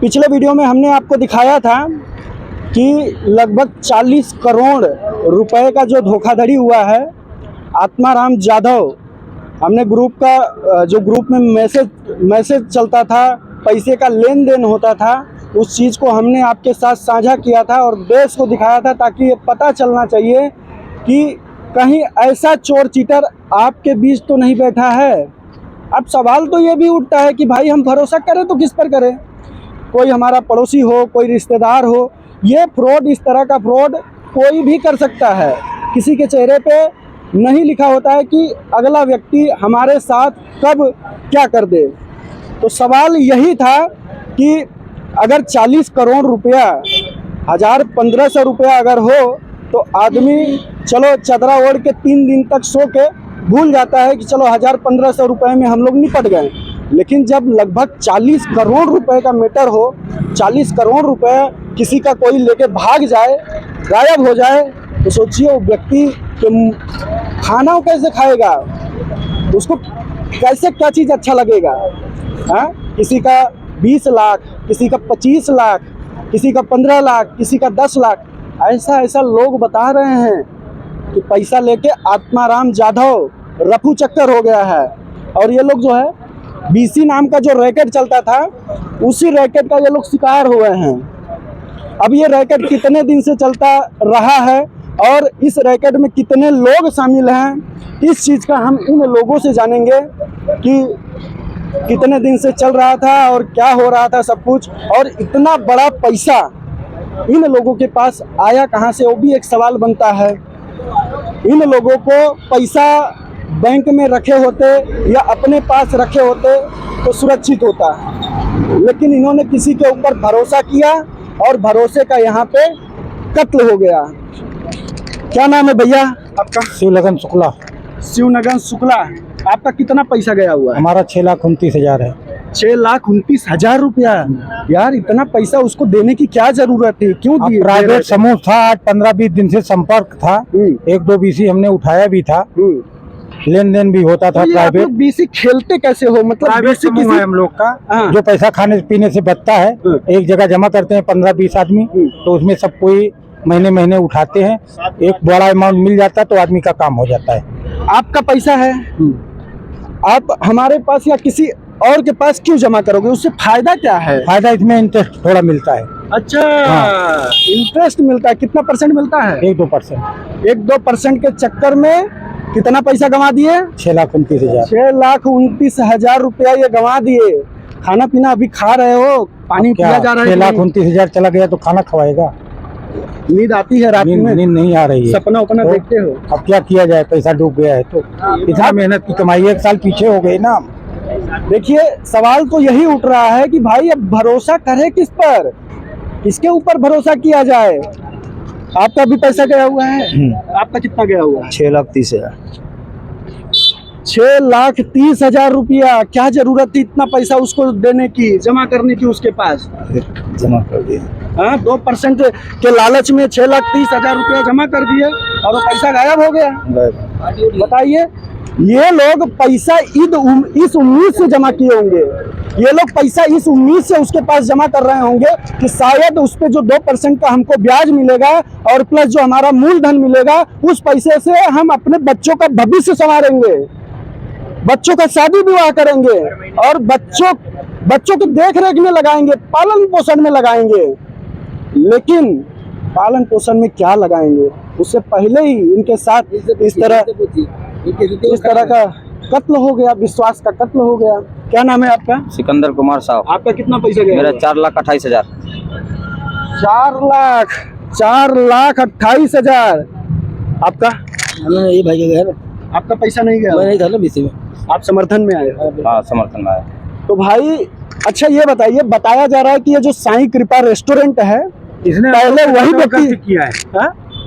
पिछले वीडियो में हमने आपको दिखाया था कि लगभग 40 करोड़ रुपए का जो धोखाधड़ी हुआ है आत्माराम जाधव, हमने ग्रुप में मैसेज चलता था, पैसे का लेन देन होता था, उस चीज़ को हमने आपके साथ साझा किया था और देश को दिखाया था ताकि ये पता चलना चाहिए कि कहीं ऐसा चोर चीटर आपके बीच तो नहीं बैठा है। अब सवाल तो ये भी उठता है कि भाई हम भरोसा करें तो किस पर करें, कोई हमारा पड़ोसी हो, कोई रिश्तेदार हो। ये फ्रॉड, इस तरह का फ्रॉड कोई भी कर सकता है। किसी के चेहरे पे नहीं लिखा होता है कि अगला व्यक्ति हमारे साथ कब क्या कर दे। तो सवाल यही था कि अगर 40 करोड़ रुपया 1000-1500 रुपया अगर हो तो आदमी चलो चदरा ओढ़ के 3 दिन तक सो के भूल जाता है कि चलो 1000-1500 रुपये में हम लोग निपट गए। लेकिन जब लगभग 40 करोड़ रुपए का मैटर हो, 40 करोड़ रुपए किसी का कोई लेके भाग जाए, गायब हो जाए, तो सोचिए वो व्यक्ति कि खाना कैसे खाएगा, उसको कैसे क्या चीज़ अच्छा लगेगा। हाँ, किसी का 20 लाख, किसी का 25 लाख, किसी का 15 लाख, किसी का 10 लाख, ऐसा लोग बता रहे हैं कि पैसा लेके आत्माराम जाधव रफू चक्कर हो गया है। और ये लोग जो है बीसी नाम का जो रैकेट चलता था, उसी रैकेट का ये लोग शिकार हुए हैं। अब ये रैकेट कितने दिन से चलता रहा है और इस रैकेट में कितने लोग शामिल हैं, इस चीज़ का हम इन लोगों से जानेंगे कि कितने दिन से चल रहा था और क्या हो रहा था सब कुछ, और इतना बड़ा पैसा इन लोगों के पास आया कहाँ से, वो भी एक सवाल बनता है। इन लोगों को पैसा बैंक में रखे होते या अपने पास रखे होते तो सुरक्षित होता, लेकिन इन्होंने किसी के ऊपर भरोसा किया और भरोसे का यहाँ पे कत्ल हो गया। क्या नाम है भैया आपका? शिवनगन शुक्ला। शिवनगन शुक्ला। आपका कितना पैसा गया हुआ है? हमारा 6,29,000 है। 6,29,000 रुपया। यार इतना पैसा उसको देने की क्या जरूरत थी, क्यों दिए? प्राइवेट समूह था, आज 15-20 दिन से संपर्क था, 1-2 बीसी हमने उठाया भी था, लेन देन भी होता था। प्राइवेट बीसी खेलते कैसे हो? मतलब प्राइवेट समूह है हम लोग का, जो पैसा खाने पीने से बचता है, एक जगह जमा करते हैं 15-20 आदमी, तो उसमें सब कोई महीने उठाते हैं, एक बड़ा अमाउंट मिल जाता है तो आदमी का काम हो जाता है। आपका पैसा है, आप हमारे पास या किसी और के पास क्यों जमा करोगे? उससे फायदा क्या है? फायदा इसमें इंटरेस्ट थोड़ा मिलता है। अच्छा, हाँ। इंटरेस्ट मिलता है। कितना परसेंट मिलता है? 1-2%। 1-2% के चक्कर में कितना पैसा गंवा दिए? 6,29,000। 6,29,000 रुपया ये गंवा दिए। खाना पीना अभी खा रहे हो, पानी पिया जा रहा है? 6,29,000 चला गया तो खाना खवाएगा? नींद आती है रात में? नींद नहीं आ रही है। सपना उपना देखते हो? अब क्या किया जाए, पैसा डूब गया है तो इतना मेहनत की कमाई 1 साल पीछे हो गई ना। देखिए सवाल तो यही उठ रहा है कि भाई अब भरोसा करे किस पर, किसके ऊपर भरोसा किया जाए। आपका भी पैसा गया हुआ है? आपका कितना गया हुआ है? 6,30,000। 6,30,000 रुपया। क्या जरूरत थी इतना पैसा उसको देने की, जमा करने की उसके पास? जमा कर दिए। हाँ, 2% के लालच में 6,30,000 रुपया जमा कर दिए और वो पैसा गायब हो गया। बताइए, ये लोग पैसा इस उम्मीद से जमा किए होंगे, ये लोग पैसा इस उम्मीद से उसके पास जमा कर रहे होंगे कि शायद उस पे जो 2% का हमको ब्याज मिलेगा और प्लस जो हमारा मूलधन मिलेगा, उस पैसे से हम अपने बच्चों का भविष्य संवारेंगे, बच्चों का शादी विवाह करेंगे और बच्चों की देख रेख में लगाएंगे, पालन पोषण में लगाएंगे। लेकिन पालन पोषण में क्या लगाएंगे, उससे पहले ही इनके साथ इस तरह का कत्ल हो गया, विश्वास का कत्ल हो गया। क्या नाम है आपका? सिकंदर कुमार साहब। आपका कितना पैसा गया? मेरा 4,28,000। 4,28,000। आपका? ये भाई गया ना। आपका पैसा नहीं गया? मैं नहीं था ना बीसी में। आप समर्थन में आए? हाँ, समर्थन में आया। तो भाई अच्छा ये बताइए, बताया जा रहा है कि ये जो साईं कृपा रेस्टोरेंट है, इसने पहले वही गलती किया है।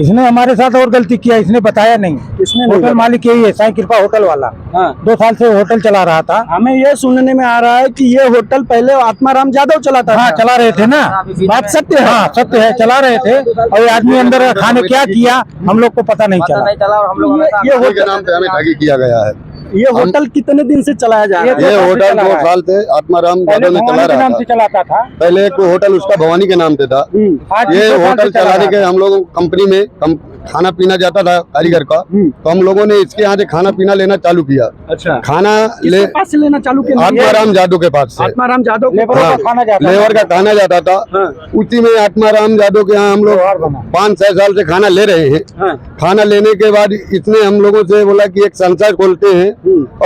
इसने हमारे साथ और गलती किया, इसने बताया नहीं। इसने होटल मालिक यही है, साईं कृपा होटल वाला। हाँ। 2 साल से होटल चला रहा था। हमें ये सुनने में आ रहा है कि ये होटल पहले आत्माराम जाधव चलाता था। हाँ, चला रहे थे ना। बात सत्य है? हाँ, सत्य है, चला रहे थे। और ये आदमी अंदर खाने क्या किया हम लोग को पता नहीं चला। और हम लोग ये के नाम पे हमें ठगी किया गया है। ये होटल कितने दिन से चलाया जा रहा है? ये होटल 2 साल से आत्माराम यादव ने चला रहा था। चलाता था। पहले एक होटल उसका भवानी के नाम पे था। ये होटल चलाने के हम लोग कंपनी में खाना पीना जाता था कारीगर का, तो हम लोगों ने इसके यहाँ से खाना पीना लेना चालू किया। अच्छा, खाना किसके पास से लेना चालू किया? आत्माराम जादव के पास से। आत्माराम यादव के हाँ, पास लेबर का खाना जाता था। उसी में आत्माराम यादव के यहाँ हम लोग 5-6 साल से खाना ले रहे हैं। खाना लेने के बाद इसने हम लोगों से बोला कि एक संस्था खोलते हैं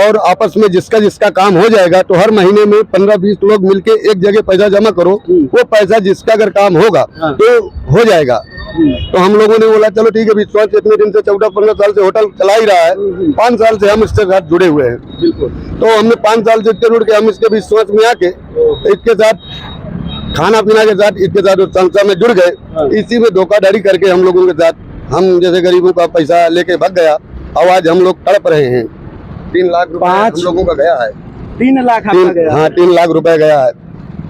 और आपस में जिसका जिसका काम हो जाएगा तो हर महीने में 15-20 लोग मिलके एक जगह पैसा जमा करो, वो पैसा जिसका अगर काम होगा तो हो जाएगा। तो हम लोगों ने बोला चलो ठीक है, विश्वास इतने दिन से 14-15 साल से होटल चला ही रहा है, 5 साल से हम इसके साथ जुड़े हुए हैं। तो हमने 5 साल से जुड़ के हम इसके विश्वास में आके इसके साथ खाना पीना के साथ इसके साथ संस्था में जुड़ गए। इसी में धोखाधड़ी करके हम लोगों के साथ हम जैसे गरीबों का पैसा लेके भाग गया। अब आज हम लोग तड़प रहे हैं। 3 लाख रुपए हम लोगों का गया है। 3 लाख आपका गया? हाँ, 3 लाख रुपए गया है।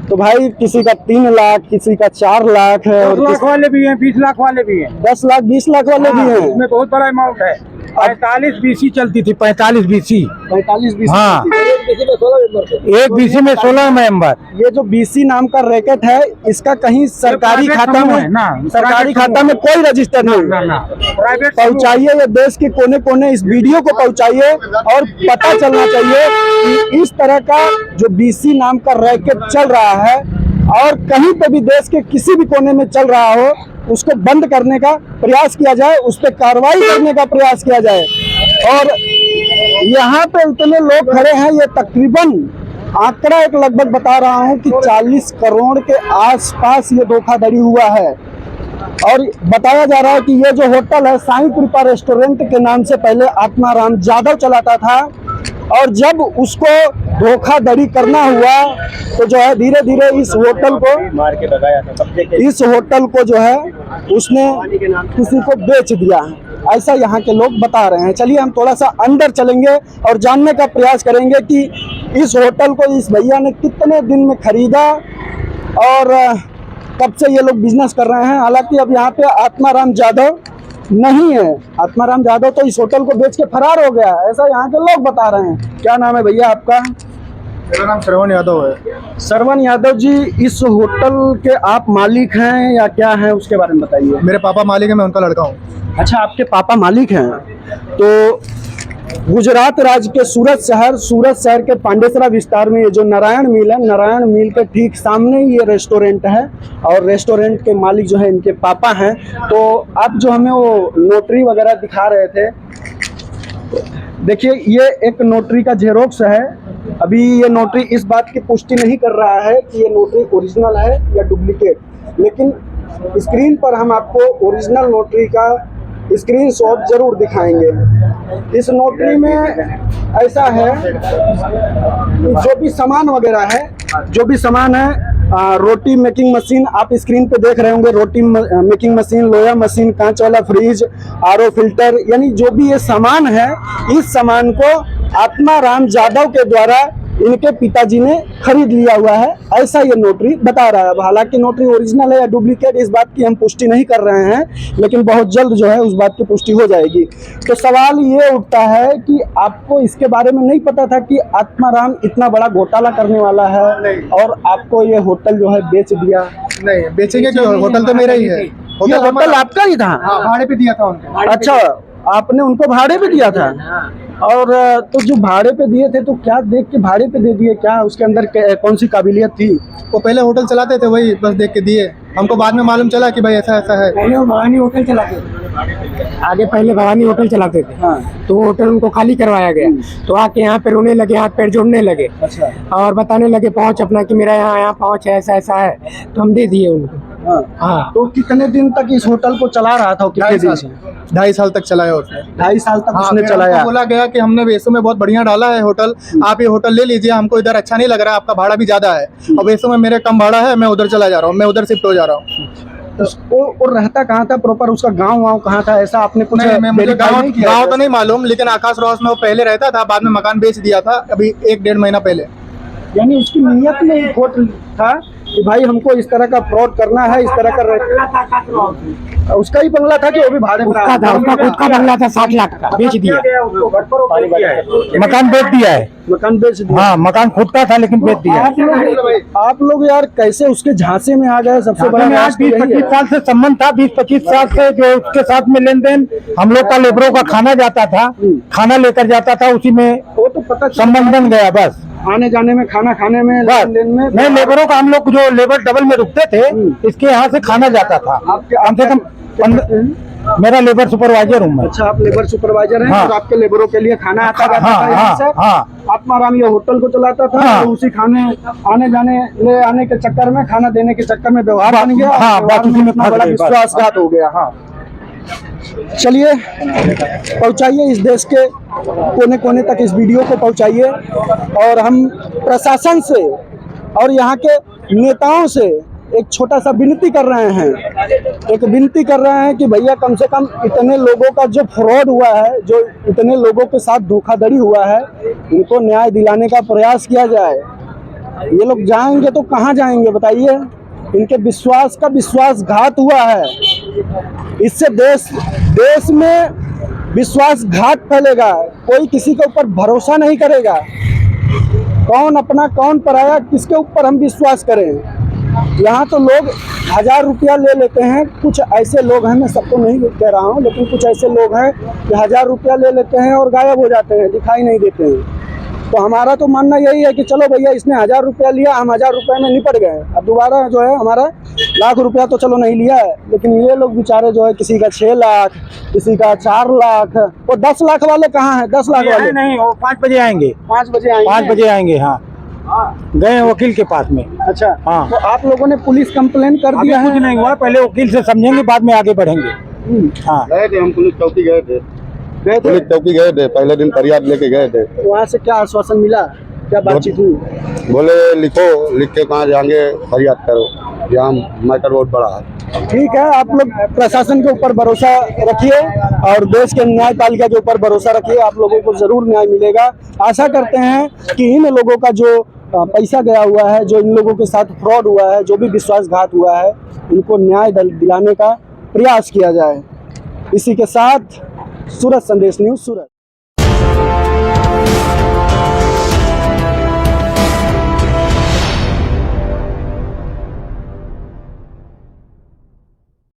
तो भाई किसी का 3 लाख, किसी का 4 लाख है, और 10 लाख वाले भी हैं, 20 लाख वाले भी हैं, 10 लाख 20 लाख वाले भी हैं। इसमें बहुत बड़ा अमाउंट है। 45 बीसी चलती थी, 45 बीसी। 45 बीसी। हाँ, एक बीसी में 16 मेंबर। ये जो बीसी नाम का रैकेट है, इसका कहीं सरकारी खाता में सरकारी खाता में कोई रजिस्टर नहीं। पहुंचाइए, ये देश के कोने कोने इस वीडियो को पहुंचाइए और पता चलना चाहिए कि इस तरह का जो बीसी नाम का रैकेट चल रहा है और कहीं पे भी देश के किसी भी कोने में चल रहा हो, उसको बंद करने का प्रयास किया जाए, उस पर कार्रवाई करने का प्रयास किया जाए। और यहाँ पे इतने लोग खड़े हैं, ये तकरीबन आंकड़ा एक लगभग बता रहा हूँ कि 40 करोड़ के आसपास ये धोखाधड़ी हुआ है। और बताया जा रहा है कि ये जो होटल है साईं कृपा रेस्टोरेंट के नाम से पहले आत्माराम यादव चलाता था, और जब उसको धोखाधड़ी करना हुआ तो जो है धीरे धीरे इस होटल को जो है उसने किसी को बेच दिया है, ऐसा यहाँ के लोग बता रहे हैं। चलिए हम थोड़ा सा अंदर चलेंगे और जानने का प्रयास करेंगे कि इस होटल को इस भैया ने कितने दिन में खरीदा और कब से ये लोग बिजनेस कर रहे हैं। हालांकि अब यहाँ पे आत्माराम यादव नहीं है। आत्माराम यादव तो इस होटल को बेच के फरार हो गया है, ऐसा यहाँ के लोग बता रहे हैं। क्या नाम है भैया आपका? मेरा नाम श्रवण यादव है। श्रवण यादव जी, इस होटल के आप मालिक हैं या क्या हैं, उसके बारे में बताइए। मेरे पापा मालिक है, मैं उनका लड़का हूँ। अच्छा, आपके पापा मालिक हैं। तो गुजरात राज्य के सूरत शहर के पांडेसरा विस्तार में ये जो नारायण मिल है, नारायण मिल के ठीक सामने ही ये रेस्टोरेंट है और रेस्टोरेंट के मालिक जो है इनके पापा हैं। तो आप जो हमें वो नोटरी वगैरह दिखा रहे थे, देखिए ये एक नोटरी का जेरोक्स है। अभी ये नोटरी इस बात की पुष्टि नहीं कर रहा है कि ये नोटरी ओरिजिनल है या डुप्लीकेट, लेकिन स्क्रीन पर हम आपको ओरिजिनल नोटरी का स्क्रीनशॉट जरूर दिखाएंगे। इस नोटरी में ऐसा है कि जो भी सामान वगैरह है, जो भी सामान है, रोटी मेकिंग मशीन आप स्क्रीन पे देख रहे होंगे, रोटी मेकिंग मशीन, लोया मशीन, कांच वाला फ्रिज, आरओ फिल्टर, यानी जो भी ये सामान है, इस सामान को आत्माराम यादव के द्वारा इनके पिताजी ने खरीद लिया हुआ है, ऐसा ये नोटरी बता रहा है। हालांकि नोटरी ओरिजिनल है या डुप्लीकेट इस बात की हम पुष्टि नहीं कर रहे हैं, लेकिन बहुत जल्द जो है उस बात की पुष्टि हो जाएगी। तो सवाल ये उठता है कि आपको इसके बारे में नहीं पता था कि आत्माराम इतना बड़ा घोटाला करने वाला है और आपको ये होटल जो है बेच दिया? नहीं, बेचेंगे क्यों, होटल तो मेरा ही है। ये होटल आपका ही था? भाड़े पे दिया था उनको। अच्छा, आपने उनको भाड़े पे दिया था? और तो जो भाड़े पे दिए थे तो क्या देख के भाड़े पे दे दिए, क्या उसके अंदर कौन सी काबिलियत थी? वो पहले होटल चलाते थे, वही बस देख के दिए। हमको बाद में मालूम चला कि भाई ऐसा ऐसा है। पहले वो भवानी होटल चलाते थे, आगे पहले भवानी होटल चलाते थे। हाँ। तो वो होटल उनको खाली करवाया गया, तो आके यहाँ पे रोने लगे, हाथ पैर जोड़ने लगे। अच्छा। और बताने लगे पहुँच अपना कि मेरा यहाँ पहुँच है, ऐसा ऐसा है, तो हम दे दिए उनको। हाँ। तो कितने दिन तक इस होटल को चला रहा था? कितने दिन से? 2.5 साल तक चलाया उसने। 2.5 साल तक हाँ, उसने चलाया। बोला गया कि हमने वेसो में बहुत बढ़िया डाला है होटल, आप ये होटल ले लीजिए, हमको इधर अच्छा नहीं लग रहा है, आपका भाड़ा भी ज्यादा है। और वेसो में मेरे कम भाड़ा है, मैं उधर चला जा रहा हूँ, मैं उधर शिफ्ट हो जा रहा हूँ। वो रहता कहाँ था प्रॉपर, उसका गांव कहाँ था, ऐसा आपने कुछ मुझे गाँव तो नहीं मालूम, लेकिन आकाश रोस में वो पहले रहता था, बाद में मकान बेच दिया था अभी 1-1.5 महीना पहले। यानी उसकी नीयत में एक खोट था कि भाई हमको इस तरह का फ्रॉड करना है, इस तरह का उसका ही बंगला था कि वो भी भाड़े में उसका था, उसका खुद का बंगला था 60 लाख का, बेच दिया। मकान बेच दिया है। मकान बेच दिया। हाँ, मकान खुद का था लेकिन बेच दिया है। आप लोग यार कैसे उसके झांसे में आ गए? सबसे बड़ा आज राज तो यही 20-25 है। साल से संबंध था, 20-25 साल से जो उसके साथ में लेन देन, हम लोग का लेबरों का खाना जाता था, खाना लेकर जाता था, उसी में वो तो पता संबंध बन गया बस। आने जाने में, खाना खाने में, बस लेन देन में। नहीं, लेबरों का हम लोग जो लेबर डबल में रुकते थे, इसके यहाँ से खाना जाता था। कम से कम मेरा लेबर सुपरवाइजर हूँ मैं। अच्छा, आप लेबर सुपरवाइजर हैं। हाँ। और आपके लेबरों के लिए खाना आता जाता हाँ, था यहाँ से। हाँ। आत्माराम ये होटल को चलाता था। हाँ। और उसी खाने आने जाने ले आने के चक्कर में, खाना देने के चक्कर में व्यवहार बन गया। हाँ, व्यवहार बस उसी में इतना फंस बड़ा गए, बस। विश्वासघात हो गया। हाँ, चलिए पहुंचाइए इस देश के कोने कोने तक इस वीडियो को पहुंचाइए। और हम प्रशासन से और यहाँ के नेताओं से एक छोटा सा विनती कर रहे हैं कि भैया कम से कम इतने लोगों का जो फ्रॉड हुआ है, जो इतने लोगों के साथ धोखाधड़ी हुआ है, इनको न्याय दिलाने का प्रयास किया जाए। ये लोग जाएंगे तो कहाँ जाएंगे बताइए? इनके विश्वास का विश्वासघात हुआ है। इससे देश में विश्वासघात फैलेगा। कोई किसी के ऊपर भरोसा नहीं करेगा। कौन अपना कौन पराया, किसके ऊपर हम विश्वास करें? यहाँ तो लोग 1000 रुपया ले लेते हैं। कुछ ऐसे लोग हैं, मैं सबको नहीं कह रहा हूँ, लेकिन कुछ ऐसे लोग हैं कि 1000 रुपया ले लेते हैं और गायब हो जाते हैं, दिखाई नहीं देते हैं। तो हमारा तो मानना यही है कि चलो भैया, इसने 1000 रुपया लिया, हम 1000 रुपये में निपट गए। अब दोबारा जो है हमारा लाख रुपया तो चलो नहीं लिया है, लेकिन ये लोग बेचारे जो है, किसी का 6 लाख, किसी का 4 लाख, वो 10 लाख वाले कहाँ हैं? 10 लाख वाले नहीं, वो 5 बजे आएंगे। 5 बजे आएंगे। 5 बजे आएंगे। हाँ, गए हैं वकील के पास में। अच्छा, हाँ। तो आप लोगों ने पुलिस कंप्लेन कर अभी दिया है? कुछ नहीं हुआ, पहले वकील से समझेंगे, बाद में आगे बढ़ेंगे। हाँ, गए थे, हम पुलिस चौकी गए थे। गए थे? पुलिस चौकी गए थे, पहले दिन फरियाद लेके गए थे। वहाँ से क्या आश्वासन मिला? क्या बातचीत हुई? बोले लिखो, लिख के कहाँ जाएंगे, फरियाद करो, यहाँ मैटर बहुत बड़ा है। ठीक है, आप लोग प्रशासन के ऊपर भरोसा रखिए और देश के न्यायपालिका के ऊपर भरोसा रखिए। आप लोगों को जरूर न्याय मिलेगा। आशा करते हैं कि इन लोगों का जो पैसा गया हुआ है, जो इन लोगों के साथ फ्रॉड हुआ है, जो भी विश्वासघात हुआ है, इनको न्याय दिलाने का प्रयास किया जाए। इसी के साथ सूरत संदेश न्यूज़ सूरत।